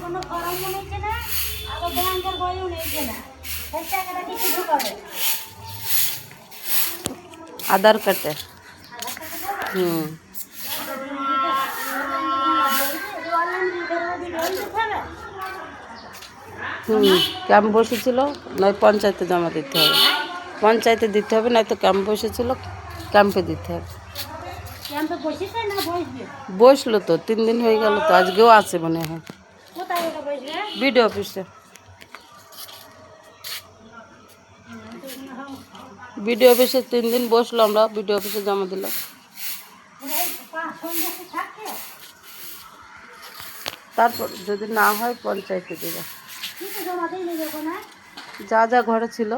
কোনো ফর্মও নিচ্ছে না, আবার ব্যাংকের বইও নিচ্ছে না, সেই টাকাটা কি শুরু করে আধার কার্ডে। হুম হুম ক্যাম্প বসেছিল, নয় পঞ্চায়েতে জমা দিতে হবে, পঞ্চায়েতে দিতে হবে, নয়তো ক্যাম্প বসেছিল, ক্যাম্পে দিতে হবে। ক্যাম্পে বসেছে না বসবে? বসলো তো 3 দিন হয়ে গেল তো, আজকেও আছে মনে হয় কোথায় এটা বসবে? বিডিও অফিসে। বিডিও অফিসে 3 দিন বসলো, আমরা বিডিও অফিসে জমা দিলাম। তারপর যদি না হয় পঞ্চায়েতে দেবে, যা যা ঘরে ছিল।